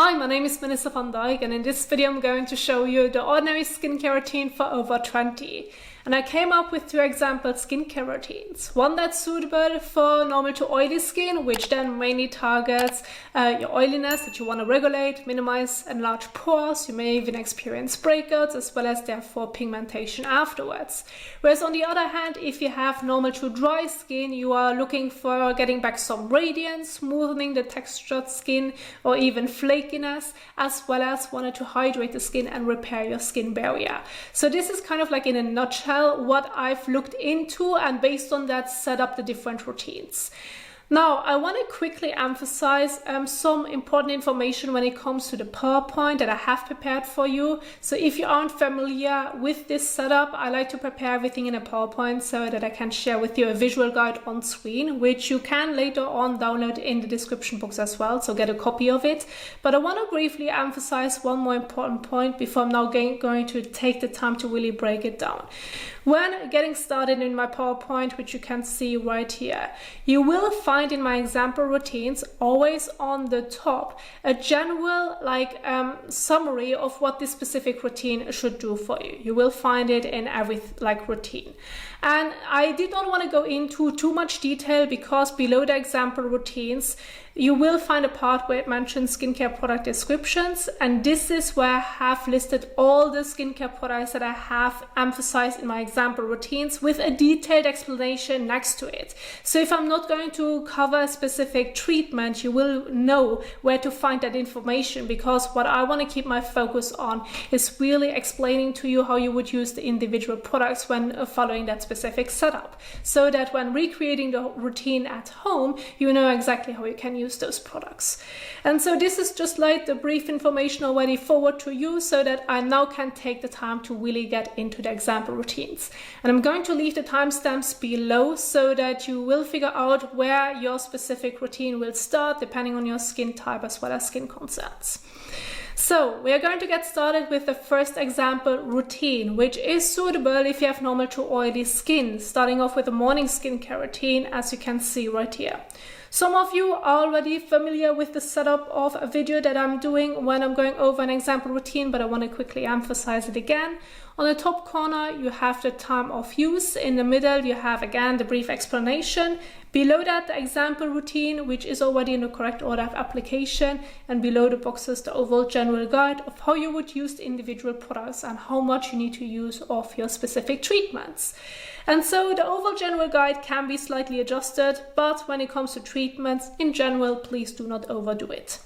Hi, my name is Vanessa van Dijk, and in this video I'm going to show you the ordinary skincare routine for over 20. And I came up with 2 example skincare routines. One that's suitable for normal to oily skin, which then mainly targets your oiliness that you want to regulate, minimize, enlarge pores. You may even experience breakouts as well as therefore pigmentation afterwards. Whereas on the other hand, if you have normal to dry skin, you are looking for getting back some radiance, smoothing the textured skin or even flakiness, as well as wanted to hydrate the skin and repair your skin barrier. So this is kind of like in a nutshell what I've looked into, and based on that set up the different routines. Now, I want to quickly emphasize some important information when it comes to the PowerPoint that I have prepared for you. So if you aren't familiar with this setup, I like to prepare everything in a PowerPoint so that I can share with you a visual guide on screen, which you can later on download in the description box as well, so get a copy of it. But I want to briefly emphasize one more important point before I'm now going to take the time to really break it down. When getting started in my PowerPoint, which you can see right here, you will find in my example routines always on the top a general summary of what this specific routine should do for you. You will find it in every routine. And I did not want to go into too much detail because below the example routines, you will find a part where it mentions skincare product descriptions, and this is where I have listed all the skincare products that I have emphasized in my example routines with a detailed explanation next to it. So if I'm not going to cover a specific treatment, you will know where to find that information, because what I want to keep my focus on is really explaining to you how you would use the individual products when following that specific setup, so that when recreating the routine at home, you know exactly how you can use those products. And so this is just like the brief information already forward to you, so that I now can take the time to really get into the example routines. And I'm going to leave the timestamps below so that you will figure out where your specific routine will start depending on your skin type as well as skin concerns. So we are going to get started with the first example routine, which is suitable if you have normal to oily skin, starting off with a morning skincare routine, as you can see right here. Some of you are already familiar with the setup of a video that I'm doing when I'm going over an example routine, but I want to quickly emphasize it again. On the top corner, you have the time of use. In the middle, you have again the brief explanation. Below that, the example routine, which is already in the correct order of application. And below the boxes, the overall general guide of how you would use the individual products and how much you need to use of your specific treatments. And so the overall general guide can be slightly adjusted, but when it comes to treatments in general, please do not overdo it.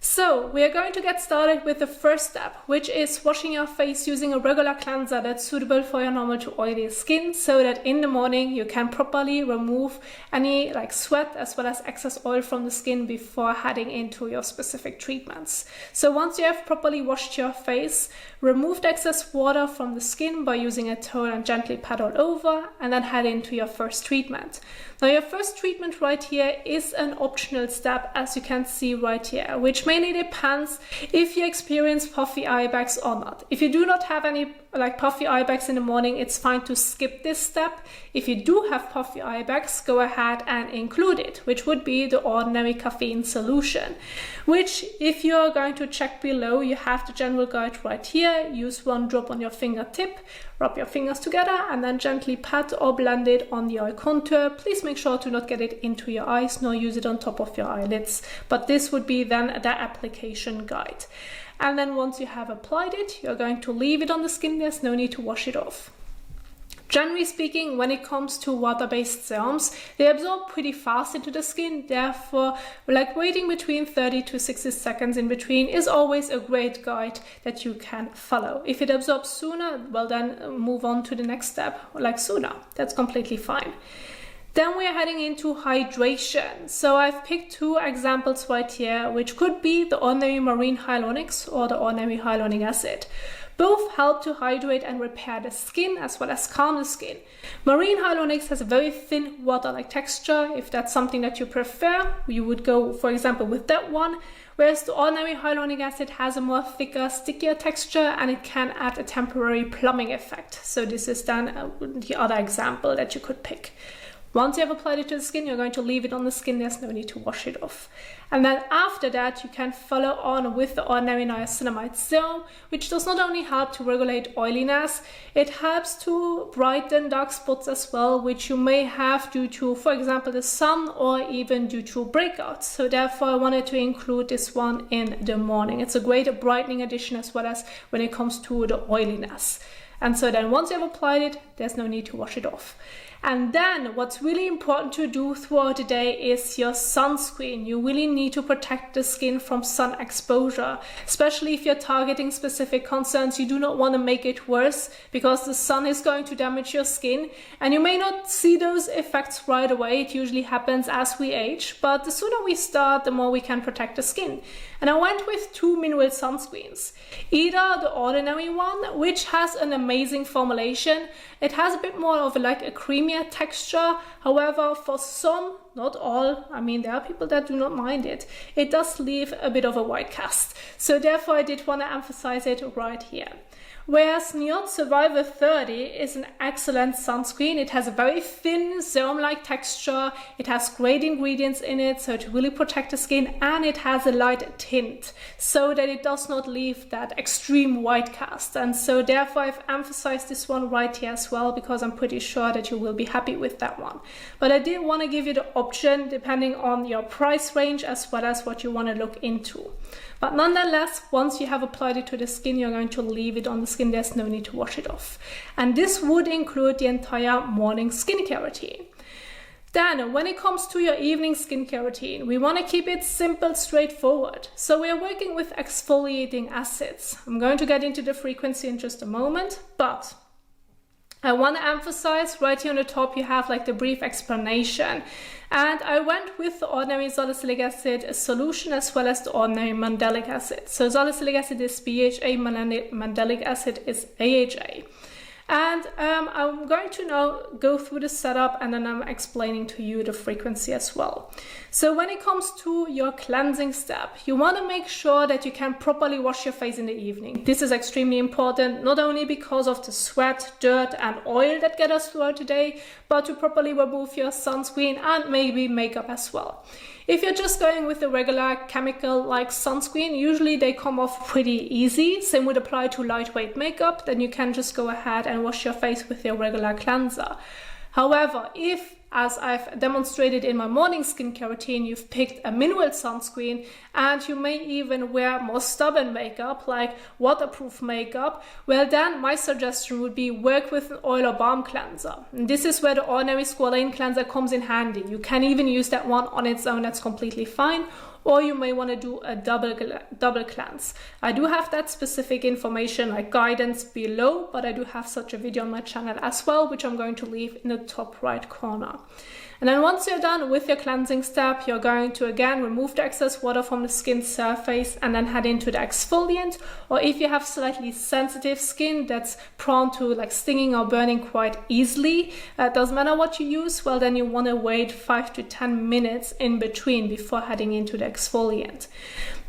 So we are going to get started with the first step, which is washing your face using a regular cleanser that's suitable for your normal to oily skin, so that in the morning you can properly remove any sweat as well as excess oil from the skin before heading into your specific treatments. So once you have properly washed your face, remove the excess water from the skin by using a towel and gently pat all over, and then head into your first treatment. Now your first treatment right here is an optional step, as you can see right here, which mainly depends if you experience puffy eye bags or not. If you do not have any puffy eye bags in the morning, it's fine to skip this step. If you do have puffy eye bags, go ahead and include it, which would be the ordinary caffeine solution, which if you are going to check below, you have the general guide right here. Use 1 drop on your fingertip, rub your fingers together, and then gently pat or blend it on the eye contour. Please make sure to not get it into your eyes, nor use it on top of your eyelids. But this would be then the application guide. And then once you have applied it, you're going to leave it on the skin. There's no need to wash it off. Generally speaking, when it comes to water-based serums, they absorb pretty fast into the skin. Therefore, waiting between 30 to 60 seconds in between is always a great guide that you can follow. If it absorbs sooner, well then move on to the next step, sooner. That's completely fine. Then we are heading into hydration. So I've picked 2 examples right here, which could be the ordinary marine hyaluronics or the ordinary hyaluronic acid. Both help to hydrate and repair the skin as well as calm the skin. Marine hyaluronics has a very thin water-like texture. If that's something that you prefer, you would go, for example, with that one. Whereas the ordinary hyaluronic acid has a more thicker, stickier texture, and it can add a temporary plumbing effect. So this is then the other example that you could pick. Once you have applied it to the skin, you're going to leave it on the skin. There's no need to wash it off. And then after that, you can follow on with the Ordinary Niacinamide Serum, which does not only help to regulate oiliness, it helps to brighten dark spots as well, which you may have due to, for example, the sun or even due to breakouts. So therefore, I wanted to include this one in the morning. It's a great brightening addition as well as when it comes to the oiliness. And so then once you have applied it, there's no need to wash it off. And then what's really important to do throughout the day is your sunscreen. You really need to protect the skin from sun exposure, especially if you're targeting specific concerns. You do not want to make it worse because the sun is going to damage your skin, and you may not see those effects right away. It usually happens as we age, but the sooner we start, the more we can protect the skin. And I went with 2 mineral sunscreens, either the ordinary one, which has an amazing formulation. It has a bit more of like a creamier texture. However, for some, not all, I mean, there are people that do not mind it, it does leave a bit of a white cast. So therefore, I did want to emphasize it right here. Whereas NIOD Survivor 30 is an excellent sunscreen. It has a very thin serum-like texture. It has great ingredients in it, so to really protect the skin, and it has a light tint so that it does not leave that extreme white cast. And so therefore I've emphasized this one right here as well, because I'm pretty sure that you will be happy with that one. But I did want to give you the option depending on your price range as well as what you want to look into. But nonetheless, once you have applied it to the skin, you're going to leave it on the skin. There's no need to wash it off. And this would include the entire morning skincare routine. Then, when it comes to your evening skincare routine, we want to keep it simple, straightforward. So we are working with exfoliating acids. I'm going to get into the frequency in just a moment, but I want to emphasize right here on the top, you have like the brief explanation. And I went with the ordinary salicylic acid solution as well as the ordinary mandelic acid. So salicylic acid is BHA, mandelic acid is AHA. And I'm going to now go through the setup, and then I'm explaining to you the frequency as well. So when it comes to your cleansing step, you want to make sure that you can properly wash your face in the evening. This is extremely important, not only because of the sweat, dirt and oil that get us throughout the day, but to properly remove your sunscreen and maybe makeup as well. If you're just going with a regular chemical like sunscreen, usually they come off pretty easy. Same would apply to lightweight makeup. Then you can just go ahead and wash your face with your regular cleanser. However, if, as I've demonstrated in my morning skincare routine, you've picked a mineral sunscreen and you may even wear more stubborn makeup like waterproof makeup, well then my suggestion would be work with an oil or balm cleanser. And this is where the ordinary squalane cleanser comes in handy. You can even use that one on its own, that's completely fine. Or you may want to do a double cleanse. I do have that specific information like guidance below, but I do have such a video on my channel as well, which I'm going to leave in the top right corner. And then once you're done with your cleansing step, you're going to again remove the excess water from the skin surface and then head into the exfoliant. Or if you have slightly sensitive skin that's prone to like stinging or burning quite easily, doesn't matter what you use, well then you want to wait 5 to 10 minutes in between before heading into the exfoliant.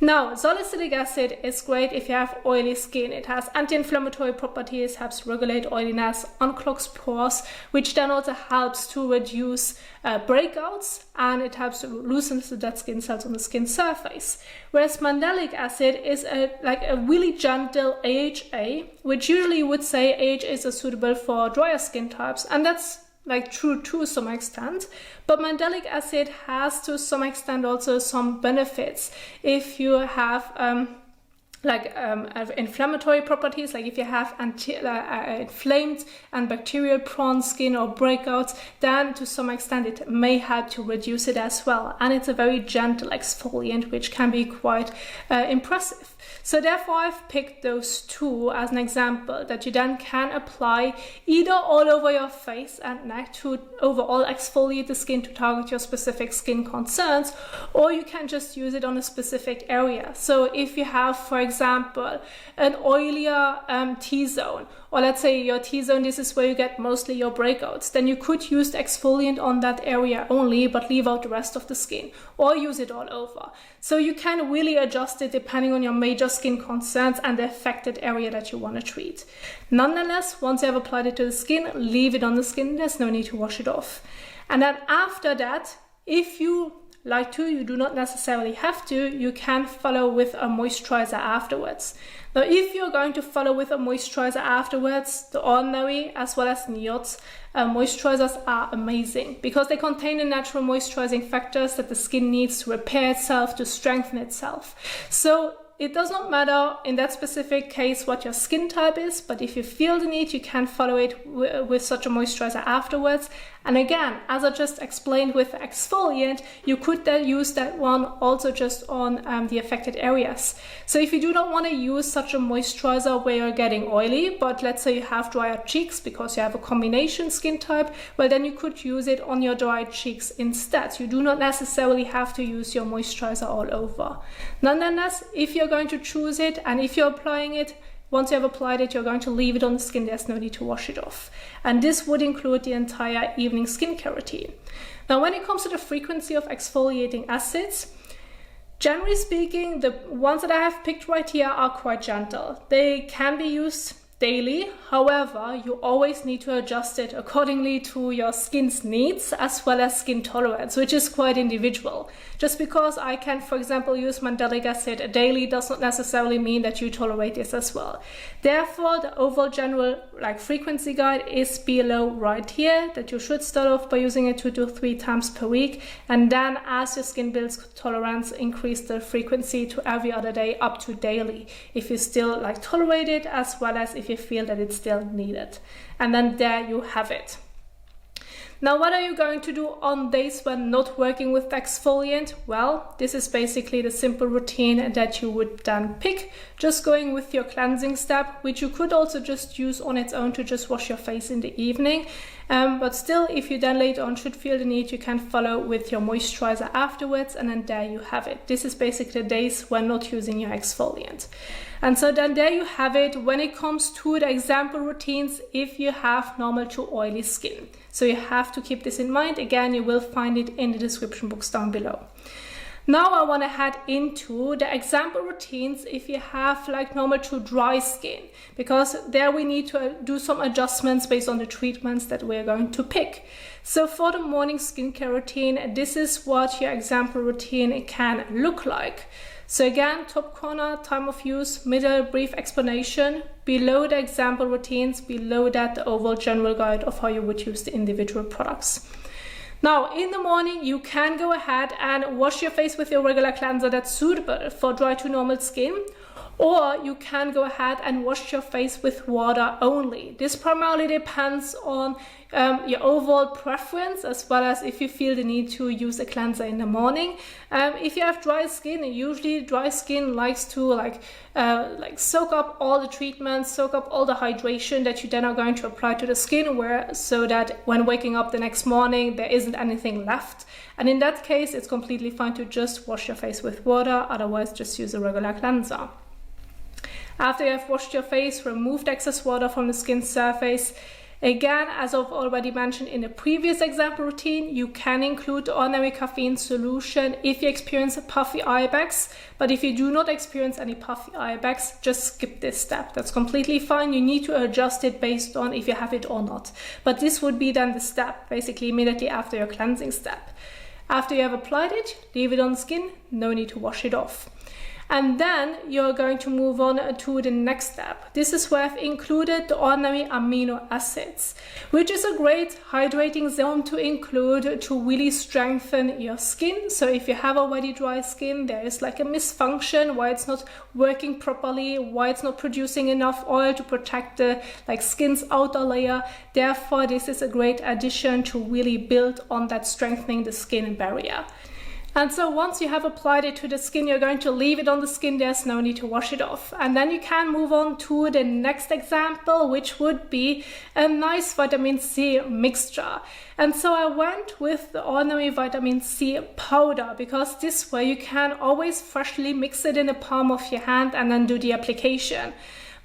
Now, salicylic acid is great if you have oily skin. It has anti-inflammatory properties, helps regulate oiliness, unclogs pores, which then also helps to reduce breakouts, and it helps to loosen the dead skin cells on the skin surface. Whereas mandelic acid is like a really gentle AHA, which usually you would say AHA is suitable for drier skin types, and that's like true to some extent, but mandelic acid has to some extent also some benefits if you have inflammatory properties, like if you have inflamed and bacterial prone skin or breakouts, then to some extent it may help to reduce it as well. And it's a very gentle exfoliant, which can be quite impressive. So therefore I've picked those two as an example that you then can apply either all over your face and neck to overall exfoliate the skin to target your specific skin concerns, or you can just use it on a specific area. So if you have, for example, an oilier T-zone, or let's say your T-zone, this is where you get mostly your breakouts, then you could use the exfoliant on that area only, but leave out the rest of the skin, or use it all over. So you can really adjust it depending on your major skin concerns and the affected area that you want to treat. Nonetheless, once you have applied it to the skin, leave it on the skin. There's no need to wash it off. And then after that, if you like to, you do not necessarily have to, you can follow with a moisturizer afterwards. Now, if you're going to follow with a moisturizer afterwards, The Ordinary as well as NIOD's moisturizers are amazing because they contain the natural moisturizing factors that the skin needs to repair itself, to strengthen itself. So it does not matter in that specific case what your skin type is, but if you feel the need, you can follow it with such a moisturizer afterwards. And again, as I just explained with exfoliant, you could then use that one also just on the affected areas. So if you do not want to use such a moisturizer where you're getting oily, but let's say you have drier cheeks because you have a combination skin type, well then you could use it on your dry cheeks instead. You do not necessarily have to use your moisturizer all over. Nonetheless, if you're going to choose it and if you're applying it, once you have applied it, you're going to leave it on the skin. There's no need to wash it off. And this would include the entire evening skincare routine. Now, when it comes to the frequency of exfoliating acids, generally speaking, the ones that I have picked right here are quite gentle. They can be used daily. However, you always need to adjust it accordingly to your skin's needs as well as skin tolerance, which is quite individual. Just because I can, for example, use mandelic acid daily does not necessarily mean that you tolerate this as well. Therefore, the overall general frequency guide is below right here, that you should start off by using it 2 to 3 times per week, and then as your skin builds tolerance, increase the frequency to every other day up to daily if you still tolerate it, as well as if you feel that it's still needed. And then there you have it. Now, what are you going to do on days when not working with the exfoliant? Well, this is basically the simple routine that you would then pick, just going with your cleansing step, which you could also just use on its own to just wash your face in the evening. But still, if you then later on should feel the need, you can follow with your moisturizer afterwards, and then there you have it. This is basically the days when not using your exfoliant. And so then there you have it when it comes to the example routines if you have normal to oily skin. So you have to keep this in mind. Again, you will find it in the description box down below. Now I want to head into the example routines if you have normal to dry skin, because there we need to do some adjustments based on the treatments that we're going to pick. So for the morning skincare routine, this is what your example routine can look like. So again, top corner, time of use, middle, brief explanation. Below the example routines, below that, the overall general guide of how you would use the individual products. Now, in the morning, you can go ahead and wash your face with your regular cleanser that's suitable for dry to normal skin, or you can go ahead and wash your face with water only. This primarily depends on your overall preference, as well as if you feel the need to use a cleanser in the morning. If you have dry skin, usually dry skin likes to soak up all the treatments, soak up all the hydration that you then are going to apply to the skin, so that when waking up the next morning there isn't anything left. And in that case, it's completely fine to just wash your face with water, otherwise just use a regular cleanser. After you have washed your face, remove the excess water from the skin surface. Again, as I've already mentioned in the previous example routine, you can include the Ordinary caffeine solution if you experience puffy eye bags. But if you do not experience any puffy eye bags, just skip this step. That's completely fine. You need to adjust it based on if you have it or not. But this would be then the step, basically immediately after your cleansing step. After you have applied it, leave it on the skin, no need to wash it off. And then you're going to move on to the next step. This is where I've included the Ordinary amino acids, which is a great hydrating zone to include to really strengthen your skin. So if you have already dry skin, there is a misfunction, why it's not working properly, why it's not producing enough oil to protect the skin's outer layer. Therefore, this is a great addition to really build on that strengthening the skin barrier. And so once you have applied it to the skin, you're going to leave it on the skin. There's no need to wash it off. And then you can move on to the next example, which would be a nice vitamin C mixture. And so I went with the Ordinary vitamin C powder, because this way you can always freshly mix it in the palm of your hand and then do the application.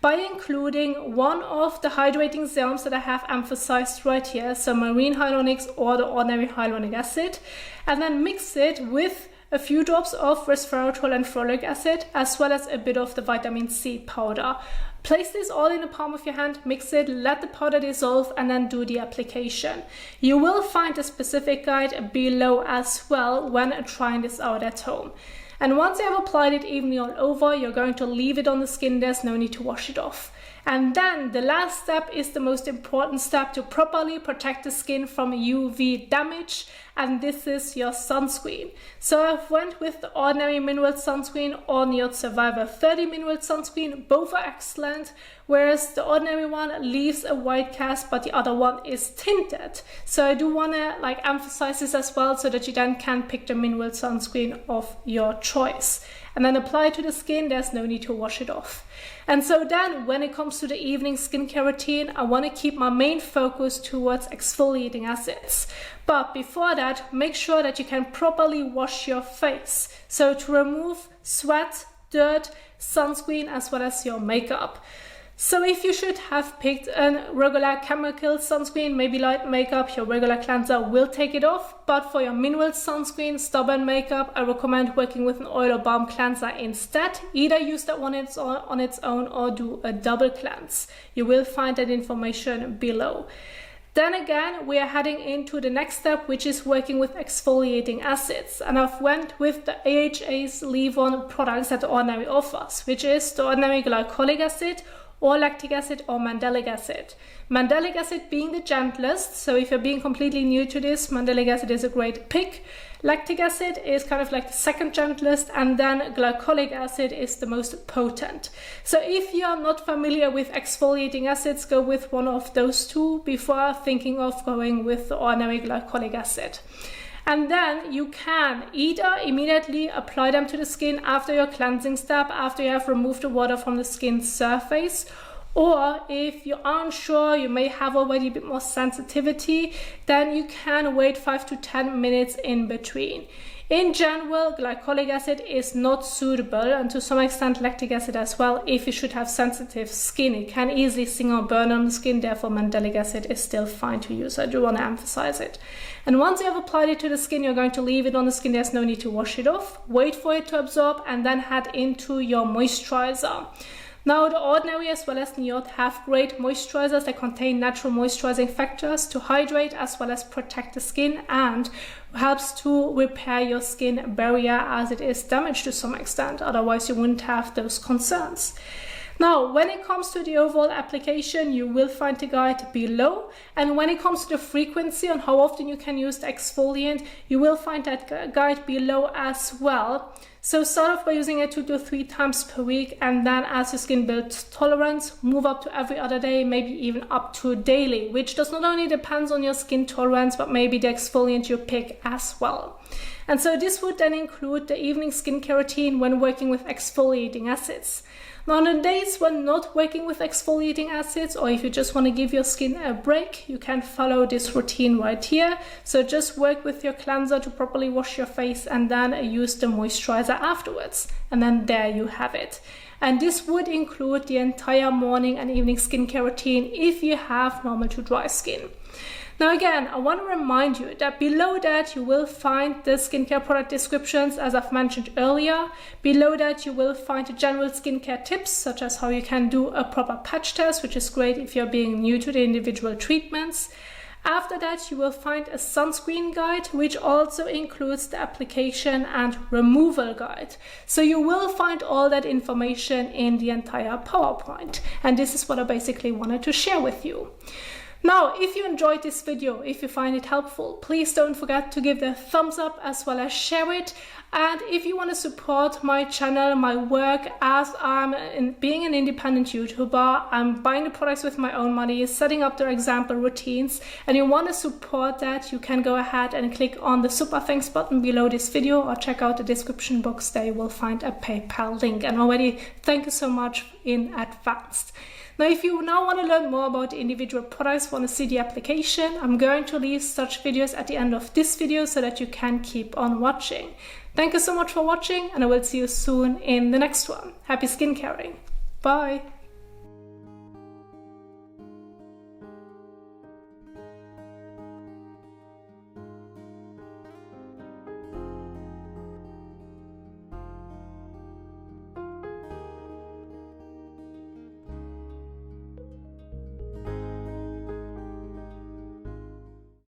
By including one of the hydrating serums that I have emphasized right here, so marine hyaluronics or the Ordinary hyaluronic acid, and then mix it with a few drops of resveratrol and ferulic acid, as well as a bit of the vitamin C powder. Place this all in the palm of your hand, mix it, let the powder dissolve, and then do the application. You will find a specific guide below as well when trying this out at home. And once you have applied it evenly all over, you're going to leave it on the skin. There's no need to wash it off. And then the last step is the most important step to properly protect the skin from UV damage, and this is your sunscreen. So I've went with the ordinary mineral sunscreen or NIOD Survivor 30 mineral sunscreen. Both are excellent, whereas the ordinary one leaves a white cast, but the other one is tinted. So I do want to emphasize this as well, so that you then can pick the mineral sunscreen of your choice. And then apply it to the skin. There's no need to wash it off. And so then when it comes to the evening skincare routine, I want to keep my main focus towards exfoliating acids. But before that, make sure that you can properly wash your face. So to remove sweat, dirt, sunscreen, as well as your makeup. So if you should have picked a regular chemical sunscreen, maybe light makeup, your regular cleanser will take it off. But for your mineral sunscreen, stubborn makeup, I recommend working with an oil or balm cleanser instead. Either use that one on its own or do a double cleanse. You will find that information below. Then again, we are heading into the next step, which is working with exfoliating acids. And I've went with the AHA's leave-on products that the Ordinary offers, which is the Ordinary glycolic acid, or lactic acid or mandelic acid. Mandelic acid being the gentlest, so if you're being completely new to this, mandelic acid is a great pick. Lactic acid is kind of like the second gentlest, and then glycolic acid is the most potent. So if you're not familiar with exfoliating acids, go with one of those two before thinking of going with the ordinary glycolic acid. And then you can either immediately apply them to the skin after your cleansing step, after you have removed the water from the skin's surface. Or if you aren't sure, you may have already a bit more sensitivity, then you can wait 5 to 10 minutes in between. In general, glycolic acid is not suitable, and to some extent lactic acid as well, if you should have sensitive skin. It can easily sting or burn on the skin, therefore mandelic acid is still fine to use. I do want to emphasize it. And once you have applied it to the skin, you're going to leave it on the skin. There's no need to wash it off. Wait for it to absorb and then head into your moisturizer. Now, the Ordinary as well as NIOD have great moisturizers that contain natural moisturizing factors to hydrate as well as protect the skin, and helps to repair your skin barrier as it is damaged to some extent. Otherwise, you wouldn't have those concerns. Now, when it comes to the overall application, you will find the guide below. And when it comes to the frequency on how often you can use the exfoliant, you will find that guide below as well. So start off by using it 2 to 3 times per week, and then as your skin builds tolerance, move up to every other day, maybe even up to daily, which does not only depends on your skin tolerance, but maybe the exfoliant you pick as well. And so this would then include the evening skincare routine when working with exfoliating acids. Now, on the days when not working with exfoliating acids, or if you just want to give your skin a break, you can follow this routine right here. So just work with your cleanser to properly wash your face and then use the moisturizer afterwards. And then there you have it. And this would include the entire morning and evening skincare routine if you have normal to dry skin. Now again, I want to remind you that below that you will find the skincare product descriptions, as I've mentioned earlier. Below that you will find the general skincare tips, such as how you can do a proper patch test, which is great if you're being new to the individual treatments. After that, you will find a sunscreen guide, which also includes the application and removal guide. So you will find all that information in the entire PowerPoint. And this is what I basically wanted to share with you. Now, if you enjoyed this video, if you find it helpful, please don't forget to give it a thumbs up as well as share it. And if you want to support my channel, my work, as I'm being an independent YouTuber, I'm buying the products with my own money, setting up their example routines, and you want to support that, you can go ahead and click on the super thanks button below this video, or check out the description box. There you will find a PayPal link. And already, thank you so much in advance. Now, if you now want to learn more about the individual products, want to see the application, I'm going to leave such videos at the end of this video so that you can keep on watching. Thank you so much for watching, and I will see you soon in the next one. Happy skin caring. Bye.